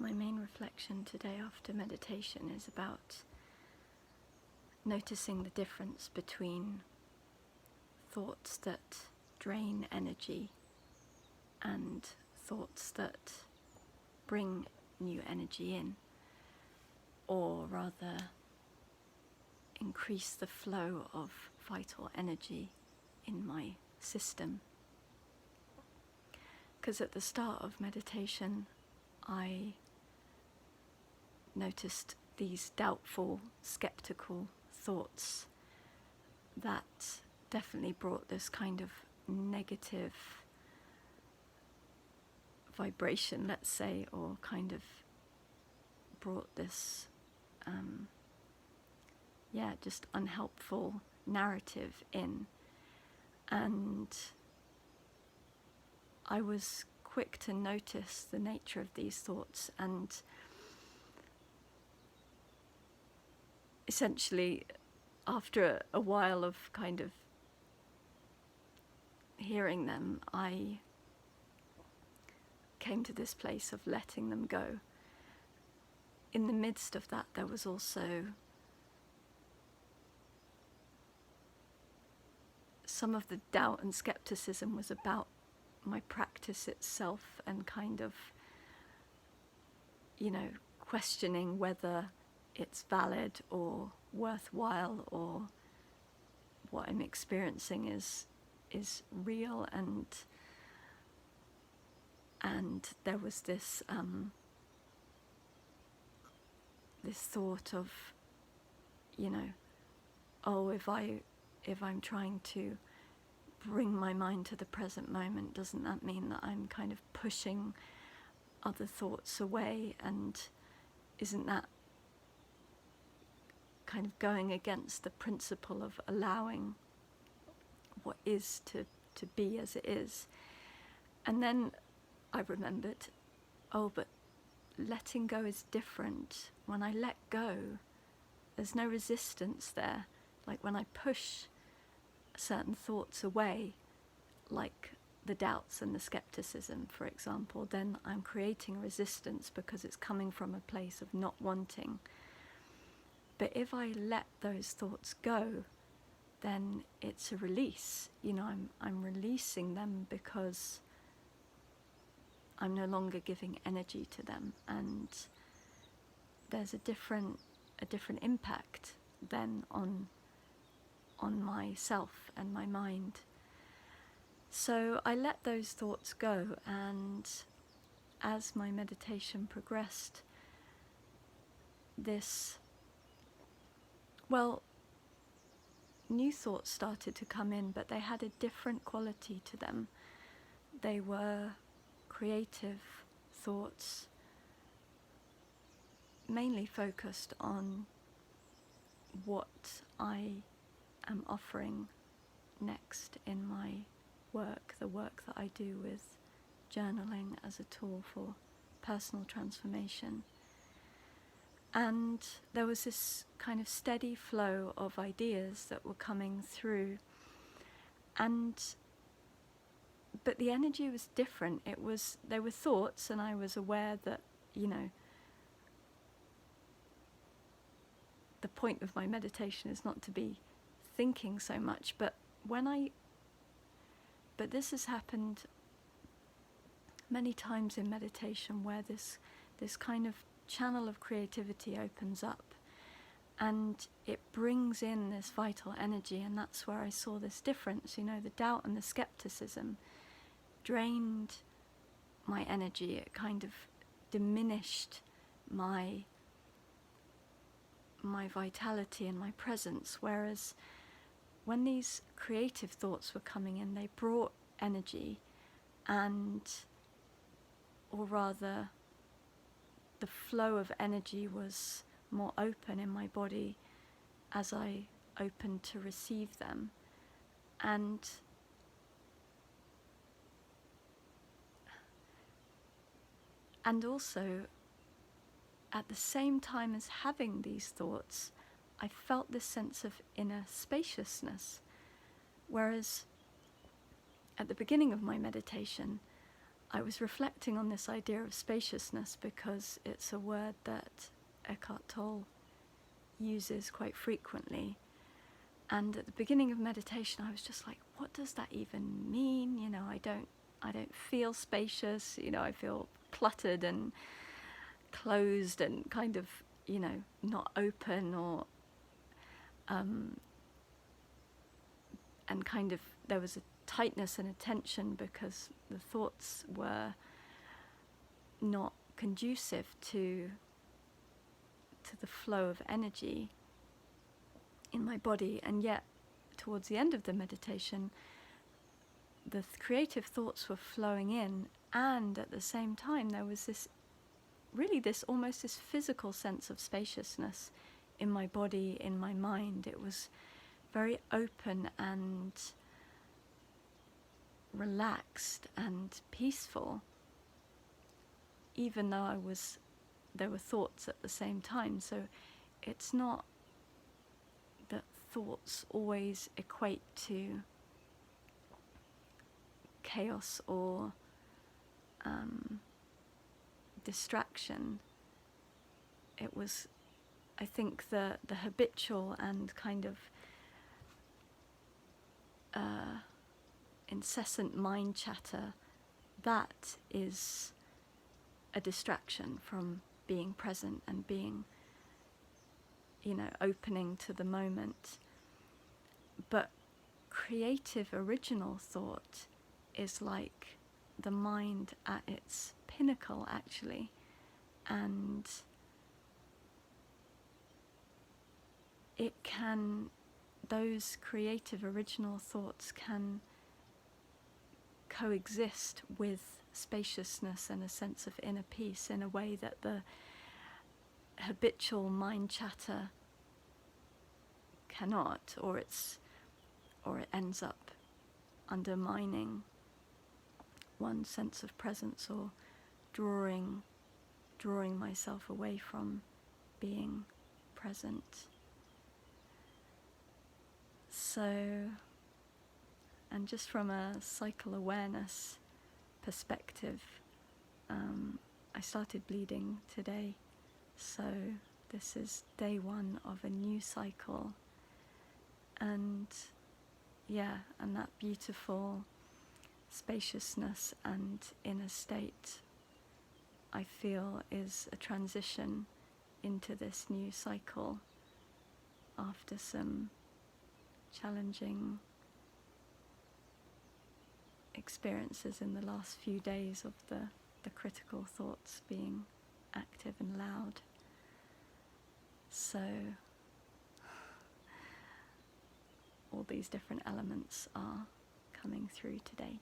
My main reflection today after meditation is about noticing the difference between thoughts that drain energy and thoughts that bring new energy in, or rather increase the flow of vital energy in my system. Because at the start of meditation, I noticed these doubtful, skeptical thoughts that definitely brought this kind of negative vibration, let's say, or kind of brought this just unhelpful narrative in. And I was quick to notice the nature of these thoughts, and essentially after a while of kind of hearing them, I came to this place of letting them go. In the midst of that, there was also some of the doubt and skepticism was about my practice itself, and kind of, questioning whether it's valid or worthwhile, or what I'm experiencing is real. And there was this this thought of, if I'm trying to bring my mind to the present moment, doesn't that mean that I'm kind of pushing other thoughts away? And isn't that kind of going against the principle of allowing what is to be as it is? And then I remembered, but letting go is different. When I let go, there's no resistance there. Like when I push certain thoughts away, like the doubts and the skepticism, for example, then I'm creating resistance because it's coming from a place of not wanting. But if I let those thoughts go, then it's a release. I'm releasing them because I'm no longer giving energy to them, and there's a different impact then on myself and my mind. So I let those thoughts go, and as my meditation progressed, new thoughts started to come in, but they had a different quality to them. They were creative thoughts, mainly focused on what I am offering next in my work, the work that I do with journaling as a tool for personal transformation. And there was this kind of steady flow of ideas that were coming through, but the energy was different. They were thoughts, and I was aware that, the point of my meditation is not to be thinking so much, but this has happened many times in meditation, where this kind of channel of creativity opens up and it brings in this vital energy. And that's where I saw this difference. The doubt and the skepticism drained my energy. It kind of diminished my vitality and my presence, whereas when these creative thoughts were coming in, they brought energy, or rather the flow of energy was more open in my body as I opened to receive them. And also, at the same time as having these thoughts, I felt this sense of inner spaciousness. Whereas at the beginning of my meditation, I was reflecting on this idea of spaciousness because it's a word that Eckhart Tolle uses quite frequently. And at the beginning of meditation, I was just like, what does that even mean? You know, I don't feel spacious. You know, I feel cluttered and closed and kind of, you know, not open, or and kind of there was a tightness and a tension because the thoughts were not conducive to the flow of energy in my body. And yet towards the end of the meditation, the creative thoughts were flowing in, and at the same time there was this almost this physical sense of spaciousness in my body, in my mind. It was very open and relaxed and peaceful, even though there were thoughts at the same time. So it's not that thoughts always equate to chaos or distraction. It was, I think, the habitual and kind of incessant mind chatter that is a distraction from being present and being, you know, opening to the moment. But creative, original thought is like the mind at its pinnacle, actually. And those creative, original thoughts can coexist with spaciousness and a sense of inner peace in a way that the habitual mind chatter cannot, or it ends up undermining one's sense of presence, or drawing myself away from being present. So, and just from a cycle awareness perspective, I started bleeding today, so this is day 1 of a new cycle. And and that beautiful spaciousness and inner state, I feel, is a transition into this new cycle after some challenging experiences in the last few days of the critical thoughts being active and loud. So all these different elements are coming through today.